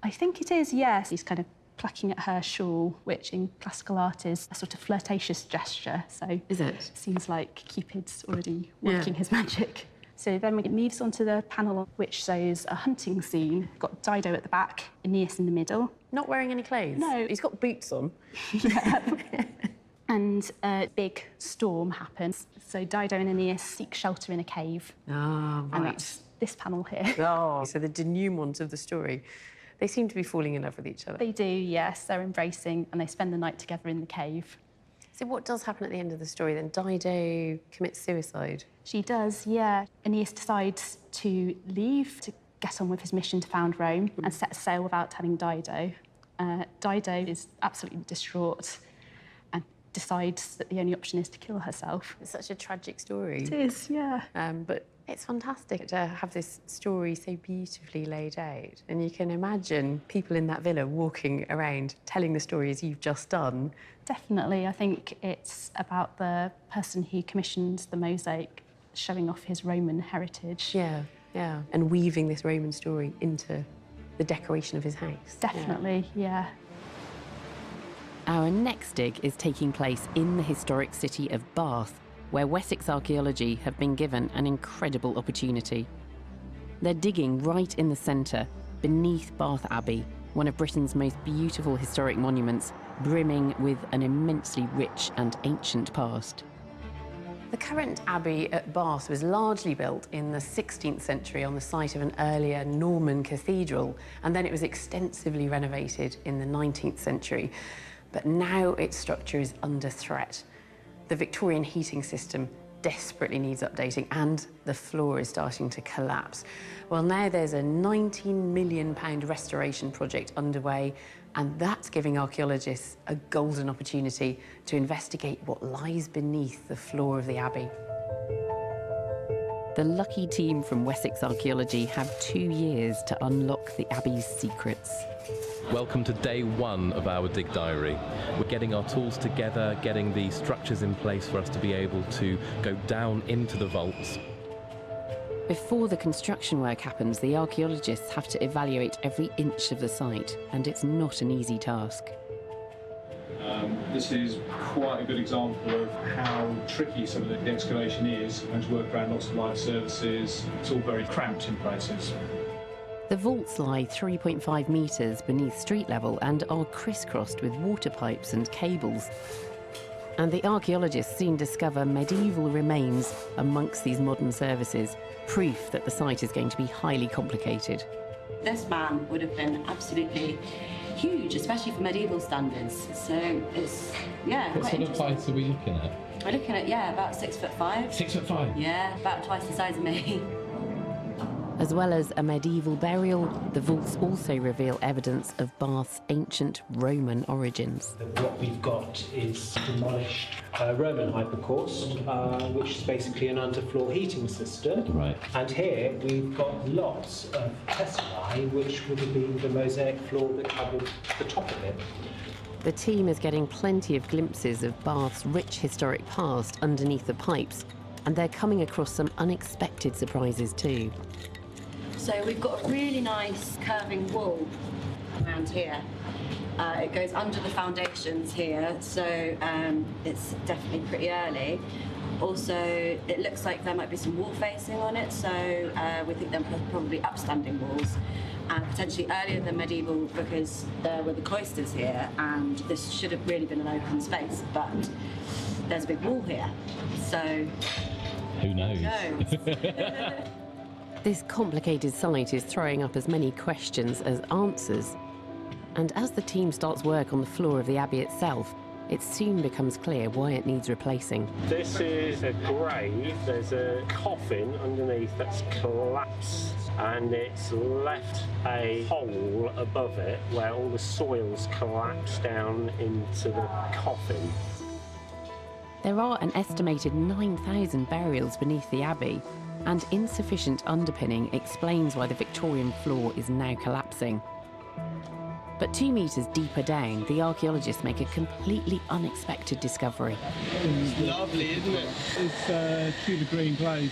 I think it is, yes. He's kind of plucking at her shawl, which in classical art is a sort of flirtatious gesture. So is it? Seems like Cupid's already working his magic. So then it moves on to the panel which shows a hunting scene. Got Dido at the back, Aeneas in the middle. Not wearing any clothes? No. He's got boots on. And a big storm happens. So Dido and Aeneas seek shelter in a cave. Ah, right. And that's this panel here. Oh, so the denouement of the story. They seem to be falling in love with each other. They do, yes. They're embracing and they spend the night together in the cave. So what does happen at the end of the story then? Dido commits suicide? She does, yeah. Aeneas decides to leave to get on with his mission to found Rome and set sail without telling Dido. Dido is absolutely distraught and decides that the only option is to kill herself. It's such a tragic story. It is, yeah. But it's fantastic to have this story so beautifully laid out. And you can imagine people in that villa walking around telling the story as you've just done. Definitely. I think it's about the person who commissioned the mosaic showing off his Roman heritage. Yeah, yeah. And weaving this Roman story into the decoration of his house. Definitely, yeah. Our next dig is taking place in the historic city of Bath, where Wessex Archaeology have been given an incredible opportunity. They're digging right in the centre, beneath Bath Abbey, one of Britain's most beautiful historic monuments, brimming with an immensely rich and ancient past. The current abbey at Bath was largely built in the 16th century on the site of an earlier Norman cathedral, and then it was extensively renovated in the 19th century. But now its structure is under threat. The Victorian heating system desperately needs updating, and the floor is starting to collapse. Well, now there's a £19 million restoration project underway, and that's giving archaeologists a golden opportunity to investigate what lies beneath the floor of the Abbey. The lucky team from Wessex Archaeology have 2 years to unlock the Abbey's secrets. Welcome to day one of our dig diary. We're getting our tools together, getting the structures in place for us to be able to go down into the vaults. Before the construction work happens, the archaeologists have to evaluate every inch of the site, and it's not an easy task. This is quite a good example of how tricky some of the excavation is, and to work around lots of live surfaces. It's all very cramped in places. The vaults lie 3.5 metres beneath street level and are crisscrossed with water pipes and cables. And the archaeologists soon discover medieval remains amongst these modern services, proof that the site is going to be highly complicated. This man would have been absolutely huge, especially for medieval standards. So it's, yeah, What sort of height are we looking at? We're looking at, yeah, about 6'5". 6'5"? Yeah, about twice the size of me. As well as a medieval burial, the vaults also reveal evidence of Bath's ancient Roman origins. What we've got is demolished Roman hypocaust, which is basically an underfloor heating system. Right. And here we've got lots of tesserae, which would have been the mosaic floor that covered the top of it. The team is getting plenty of glimpses of Bath's rich historic past underneath the pipes, and they're coming across some unexpected surprises too. So we've got a really nice curving wall around here. It goes under the foundations here, so it's definitely pretty early. Also, it looks like there might be some wall facing on it, so we think they're probably upstanding walls, and potentially earlier than medieval because there were the cloisters here, and this should have really been an open space, but there's a big wall here, so who knows? This complicated site is throwing up as many questions as answers. And as the team starts work on the floor of the Abbey itself, it soon becomes clear why it needs replacing. This is a grave. There's a coffin underneath that's collapsed, and it's left a hole above it where all the soil's collapsed down into the coffin. There are an estimated 9,000 burials beneath the Abbey, and insufficient underpinning explains why the Victorian floor is now collapsing. But 2 metres deeper down, the archaeologists make a completely unexpected discovery. It's lovely, isn't it? It's Tudor green glaze.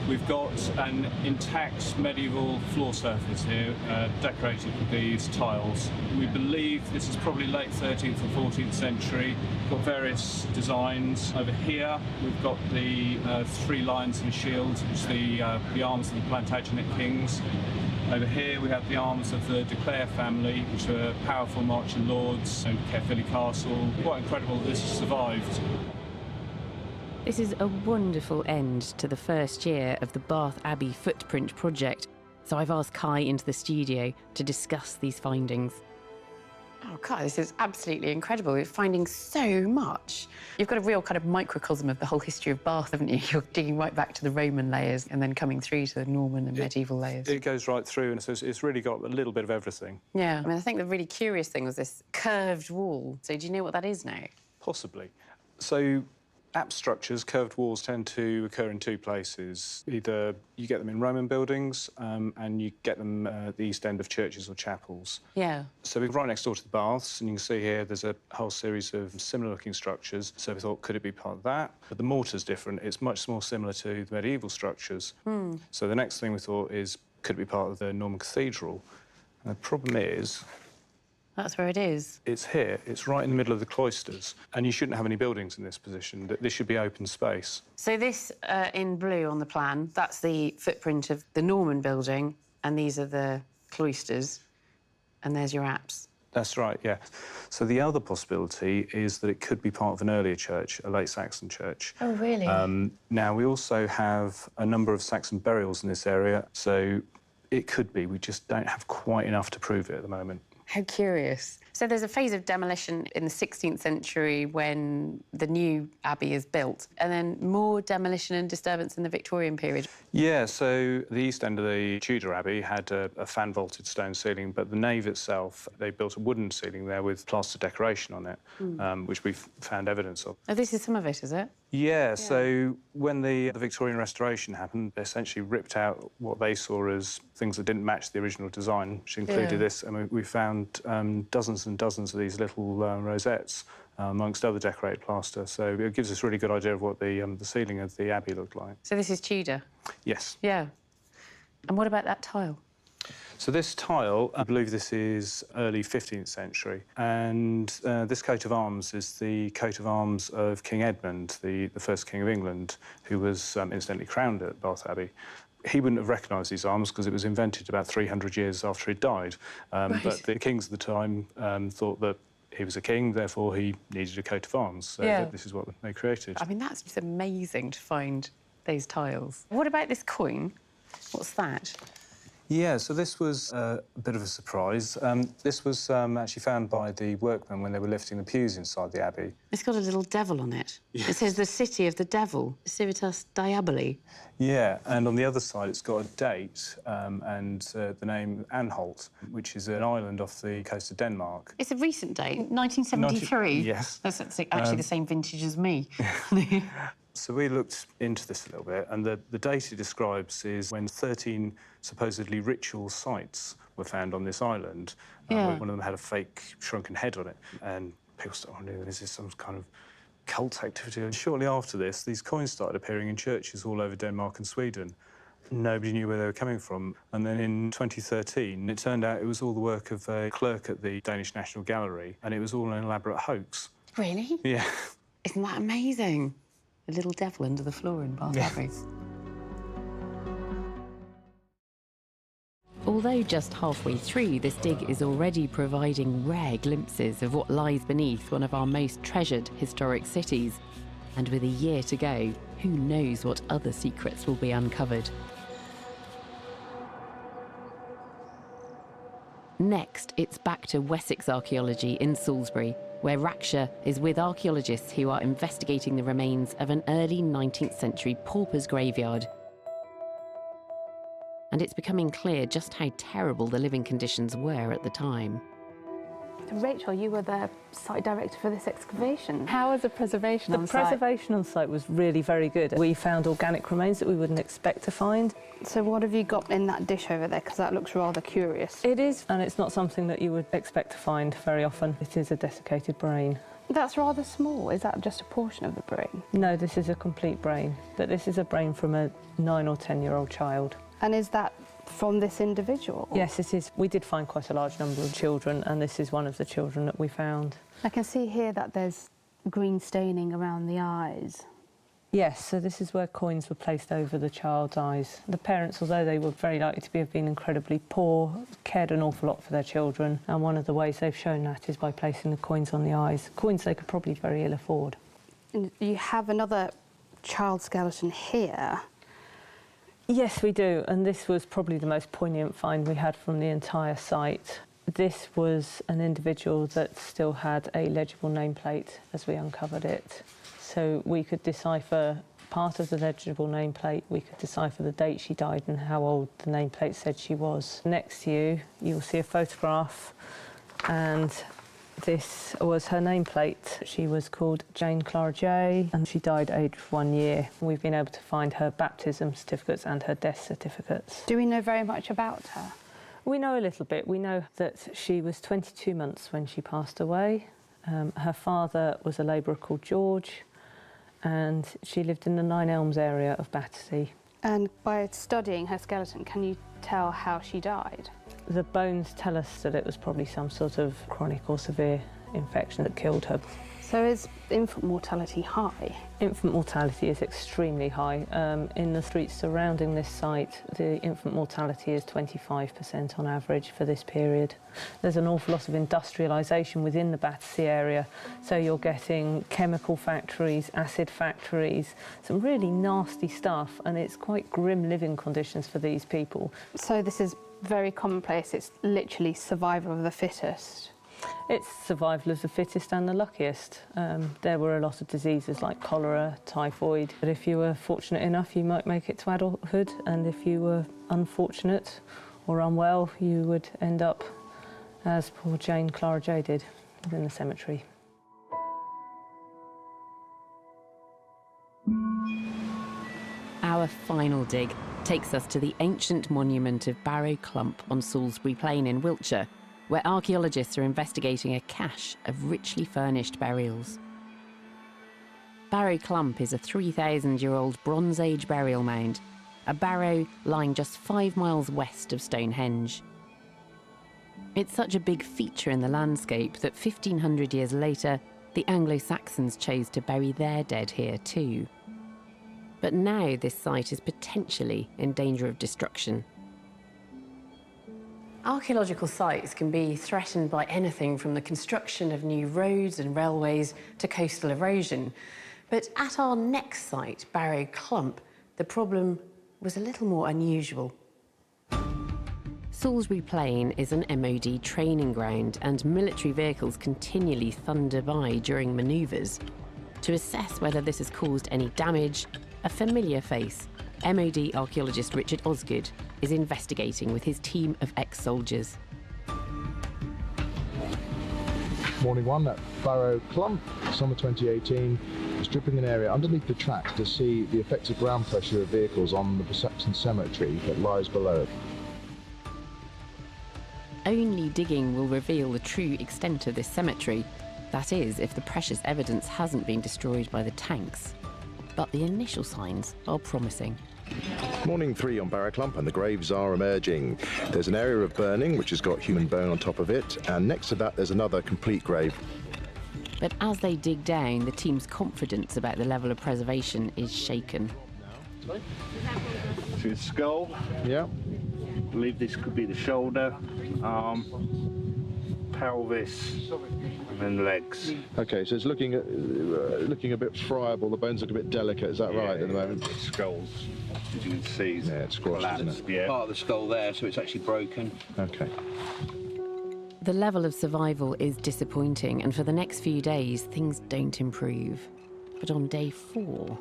We've got an intact medieval floor surface here, decorated with these tiles. We believe this is probably late 13th or 14th century. Got various designs. Over here, we've got the 3 lions and shields, which are the arms of the Plantagenet kings. Over here we have the arms of the De Clare family, which were powerful marching lords, and Caerphilly Castle. Quite incredible that this has survived. This is a wonderful end to the first year of the Bath Abbey Footprint Project, so I've asked Kai into the studio to discuss these findings. Oh, Kai, this is absolutely incredible. You're finding so much. You've got a real kind of microcosm of the whole history of Bath, haven't you? You're digging right back to the Roman layers and then coming through to the Norman and medieval layers. It goes right through, and so it's really got a little bit of everything. Yeah, I mean, I think the really curious thing was this curved wall. So do you know what that is now? Possibly. So apt structures, curved walls, tend to occur in two places. Either you get them in Roman buildings and you get them at the east end of churches or chapels. Yeah. So we're right next door to the baths, and you can see here there's a whole series of similar-looking structures. So we thought, could it be part of that? But the mortar's different. It's much more similar to the medieval structures. So the next thing we thought is, could it be part of the Norman Cathedral? And the problem is... That's where it is. It's here. It's right in the middle of the cloisters. And you shouldn't have any buildings in this position. This should be open space. So this, in blue on the plan, that's the footprint of the Norman building, and these are the cloisters, and there's your apse. That's right, yeah. So the other possibility is that it could be part of an earlier church, a late Saxon church. Oh, really? Now, we also have a number of Saxon burials in this area, so it could be. We just don't have quite enough to prove it at the moment. How curious. So there's a phase of demolition in the 16th century when the new abbey is built, and then more demolition and disturbance in the Victorian period. Yeah, so the east end of the Tudor Abbey had a fan-vaulted stone ceiling, but the nave itself, they built a wooden ceiling there with plaster decoration on it, which we've found evidence of. Oh, this is some of it, is it? Yeah, so when the Victorian Restoration happened, they essentially ripped out what they saw as things that didn't match the original design, which included this, and we found dozens and dozens of these little rosettes, amongst other decorated plaster. So it gives us a really good idea of what the ceiling of the Abbey looked like. So this is Tudor? Yes. Yeah. And what about that tile? So this tile, I believe this is early 15th century, and this coat of arms is the coat of arms of King Edmund, the first King of England, who was incidentally crowned at Bath Abbey. He wouldn't have recognised these arms because it was invented about 300 years after he'd died. But the kings at the time thought that he was a king, therefore he needed a coat of arms. So this is what they created. I mean, that's just amazing to find those tiles. What about this coin? What's that? Yeah, so this was a bit of a surprise. This was actually found by the workmen when they were lifting the pews inside the Abbey. It's got a little devil on it. Yes. It says the city of the devil, Civitas Diaboli. Yeah, and on the other side it's got a date and the name Anholt, which is an island off the coast of Denmark. It's a recent date, 1973. Yes. That's actually the same vintage as me. So we looked into this a little bit, and the date it describes is when 13 supposedly ritual sites were found on this island. One of them had a fake shrunken head on it, and people started wondering, is this some kind of cult activity? And shortly after this, these coins started appearing in churches all over Denmark and Sweden. Nobody knew where they were coming from. And then in 2013, it turned out it was all the work of a clerk at the Danish National Gallery, and it was all an elaborate hoax. Really? Yeah. Isn't that amazing? A little devil under the floor in Bath Abbey. Although just halfway through, this dig is already providing rare glimpses of what lies beneath one of our most treasured historic cities. And with a year to go, who knows what other secrets will be uncovered. Next, it's back to Wessex Archaeology in Salisbury, where Raksha is with archaeologists who are investigating the remains of an early 19th century pauper's graveyard. And it's becoming clear just how terrible the living conditions were at the time. Rachel, you were the site director for this excavation. How was the preservation on The site? preservation on site was really very good. We found organic remains that we wouldn't expect to find. So what have you got in that dish over there? Because that looks rather curious. It is, and it's not something that you would expect to find very often. It is a desiccated brain. That's rather small. Is that just a portion of the brain? No, this is a complete brain, but this is a brain from a 9 or 10-year-old child. And is that from this individual? Yes, it is. We did find quite a large number of children, and this is one of the children that we found. I can see here that there's green staining around the eyes. Yes, so this is where coins were placed over the child's eyes. The parents, although they were very likely to have been incredibly poor, cared an awful lot for their children, and one of the ways they've shown that is by placing the coins on the eyes. Coins they could probably very ill afford. And you have another child skeleton here. Yes, we do, and this was probably the most poignant find we had from the entire site. This was an individual that still had a legible nameplate as we uncovered it. So we could decipher part of the legible nameplate, we could decipher the date she died and how old the nameplate said she was. Next to you, you'll see a photograph and This was her nameplate. She was called Jane Clara J, and she died aged 1 year. We've been able to find her baptism certificates and her death certificates. Do we know very much about her? We know a little bit. We know that she was 22 months when she passed away. Her father was a labourer called George, and she lived in the Nine Elms area of Battersea. And by studying her skeleton, can you tell how she died? The bones tell us that it was probably some sort of chronic or severe infection that killed her. So is infant mortality high? Infant mortality is extremely high. In the streets surrounding this site, the infant mortality is 25% on average for this period. There's an awful lot of industrialisation within the Battersea area, so you're getting chemical factories, acid factories, some really nasty stuff, and it's quite grim living conditions for these people. So this is very commonplace, it's literally survival of the fittest. It's survival of the fittest and the luckiest. There were a lot of diseases like cholera, typhoid, but if you were fortunate enough, you might make it to adulthood, and if you were unfortunate or unwell, you would end up as poor Jane Clara J did within the cemetery. Our final dig takes us to the ancient monument of Barrow Clump on Salisbury Plain in Wiltshire, where archaeologists are investigating a cache of richly furnished burials. Barrow Clump is a 3,000-year-old Bronze Age burial mound, a barrow lying just 5 miles west of Stonehenge. It's such a big feature in the landscape that 1,500 years later, the Anglo-Saxons chose to bury their dead here too. But now this site is potentially in danger of destruction. Archaeological sites can be threatened by anything from the construction of new roads and railways to coastal erosion. But at our next site, Barrow Clump, the problem was a little more unusual. Salisbury Plain is an MOD training ground, and military vehicles continually thunder by during manoeuvres. To assess whether this has caused any damage, a familiar face, MOD archaeologist Richard Osgood, is investigating with his team of ex-soldiers. Morning one at Barrow Clump, summer 2018, stripping an area underneath the tracks to see the effects of ground pressure of vehicles on the Saxon cemetery that lies below. Only digging will reveal the true extent of this cemetery, that is, if the precious evidence hasn't been destroyed by the tanks. But the initial signs are promising. Morning 3 on Barrow Clump, and the graves are emerging. There's an area of burning which has got human bone on top of it, and next to that there's another complete grave. But as they dig down, the team's confidence about the level of preservation is shaken. See the skull? Yeah. I believe this could be the shoulder, arm, pelvis, and then legs. Okay, so it's looking a bit friable. The bones look a bit delicate. Is that right at the moment? The skulls, as you can see, yeah, it's squashed, isn't it? Yeah. Part of the skull there, so it's actually broken. Okay. The level of survival is disappointing, and for the next few days, things don't improve. But on day 4...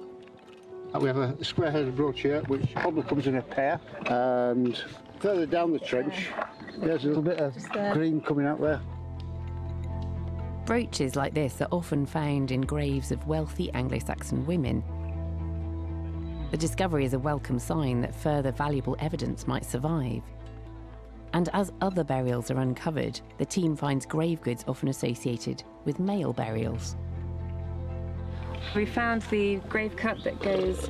We have a square-headed brooch here, which probably comes in a pair, and further down the trench, there's a little bit of green coming out there. Brooches like this are often found in graves of wealthy Anglo-Saxon women. The discovery is a welcome sign that further valuable evidence might survive. And as other burials are uncovered, the team finds grave goods often associated with male burials. We found the grave cut that goes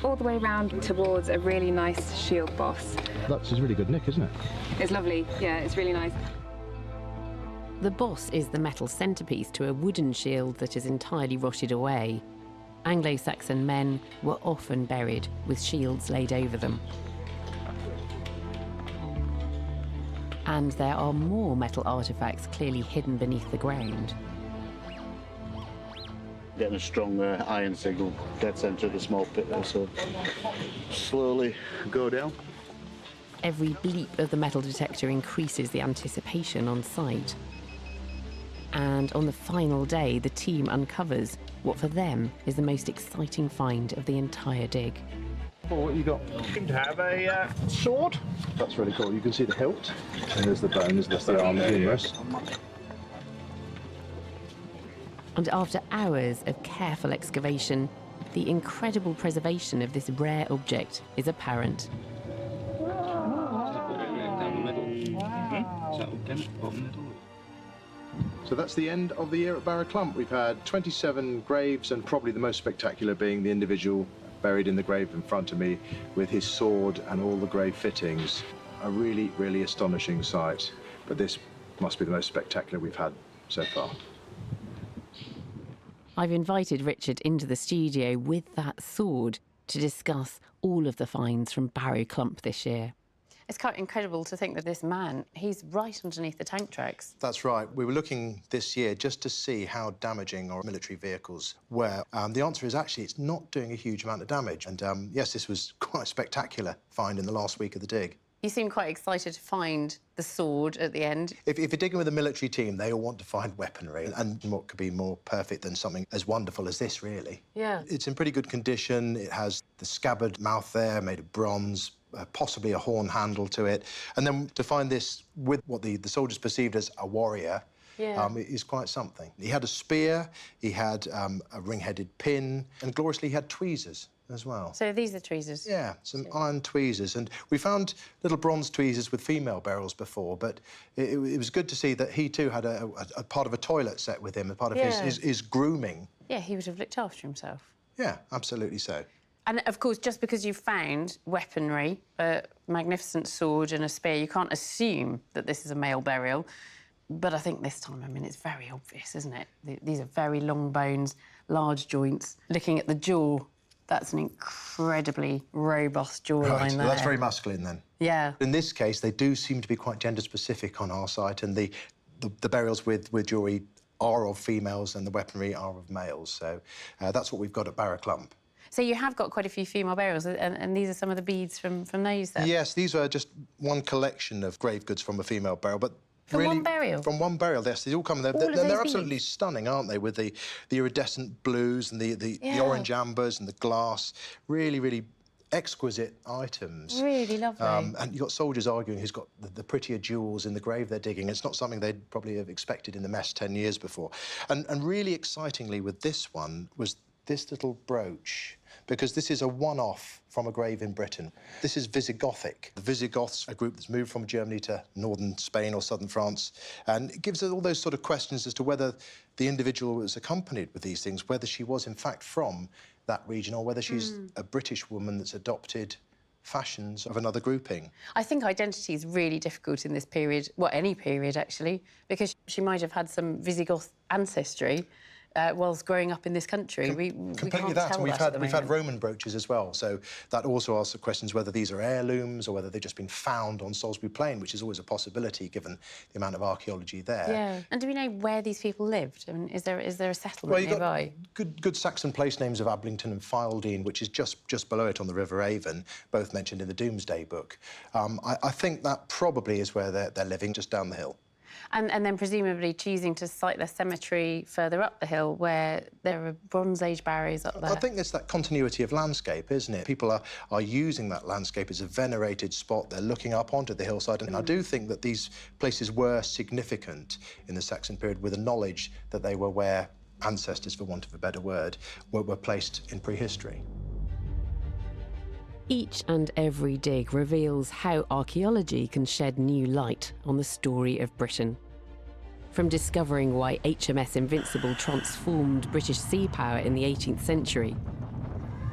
all the way around towards a really nice shield boss. That's a really good nick, isn't it? It's lovely, yeah, it's really nice. The boss is the metal centrepiece to a wooden shield that is entirely rotted away. Anglo-Saxon men were often buried with shields laid over them. And there are more metal artefacts clearly hidden beneath the ground. Getting a strong iron signal, dead centre of the small pit there, so slowly go down. Every bleep of the metal detector increases the anticipation on site. And on the final day, the team uncovers what for them is the most exciting find of the entire dig. Well, what you got? You have a sword. That's really cool. You can see the hilt, and there's the bones, that's the arm, the humerus. And after hours of careful excavation, the incredible preservation of this rare object is apparent. So that's the end of the year at Barrow Clump. We've had 27 graves, and probably the most spectacular being the individual buried in the grave in front of me with his sword and all the grave fittings. A really, really astonishing sight. But this must be the most spectacular we've had so far. I've invited Richard into the studio with that sword to discuss all of the finds from Barrow Clump this year. It's quite incredible to think that this man, he's right underneath the tank tracks. That's right. We were looking this year just to see how damaging our military vehicles were. The answer is actually it's not doing a huge amount of damage. And yes, this was quite a spectacular find in the last week of the dig. You seem quite excited to find the sword at the end. If you're digging with a military team, they all want to find weaponry. And what could be more perfect than something as wonderful as this, really? Yeah. It's in pretty good condition. It has the scabbard mouth there, made of bronze, possibly a horn handle to it. And then to find this with what the soldiers perceived as a warrior, is quite something. He had a spear, he had a ring-headed pin, and gloriously he had tweezers as well. So these are tweezers? Yeah, some iron tweezers. And we found little bronze tweezers with female barrels before, but it was good to see that he too had a part of a toilet set with him, a part of his grooming. Yeah, he would have looked after himself. Yeah, absolutely so. And, of course, just because you found weaponry, a magnificent sword and a spear, you can't assume that this is a male burial. But I think this time, I mean, it's very obvious, isn't it? These are very long bones, large joints. Looking at the jaw, that's an incredibly robust jawline there. Well, that's very masculine, then. Yeah. In this case, they do seem to be quite gender-specific on our site, and the burials with jewellery are of females and the weaponry are of males. So that's what we've got at Barrow Clump. So you have got quite a few female burials, and these are some of the beads from those then? Yes, these are just one collection of grave goods from a female burial, but From really, one burial? From one burial, yes. They all come. They're absolutely stunning, aren't they? With the iridescent blues and the orange ambers and the glass. Really, really exquisite items. Really lovely. And you've got soldiers arguing who's got the prettier jewels in the grave they're digging. It's not something they'd probably have expected in the mess 10 years before. And really excitingly with this one was this little brooch, because this is a one-off from a grave in Britain. This is Visigothic. The Visigoths, a group that's moved from Germany to northern Spain or southern France, and it gives us all those sort of questions as to whether the individual was accompanied with these things, whether she was in fact from that region or whether she's a British woman that's adopted fashions of another grouping. I think identity is really difficult in this period, well, any period, actually, because she might have had some Visigoth ancestry whilst growing up in this country. We Completely can't that. tell And that at the we've had moment. Roman brooches as well, so that also asks the questions whether these are heirlooms or whether they've just been found on Salisbury Plain, which is always a possibility given the amount of archaeology there. Yeah. And do we know where these people lived? I mean, is there a settlement nearby? Good Saxon place names of Ablington and Fildeen, which is just below it on the River Avon, both mentioned in the Domesday Book. I think that probably is where they're living, just down the hill. And then presumably choosing to site their cemetery further up the hill where there are Bronze Age barrows up there. I think it's that continuity of landscape, isn't it? People are using that landscape as a venerated spot. They're looking up onto the hillside. And I do think that these places were significant in the Saxon period with the knowledge that they were where ancestors, for want of a better word, were placed in prehistory. Each and every dig reveals how archaeology can shed new light on the story of Britain. From discovering why HMS Invincible transformed British sea power in the 18th century,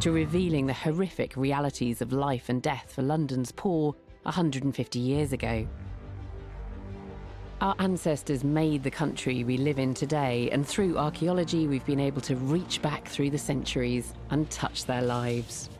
to revealing the horrific realities of life and death for London's poor 150 years ago. Our ancestors made the country we live in today, and through archaeology we've been able to reach back through the centuries and touch their lives.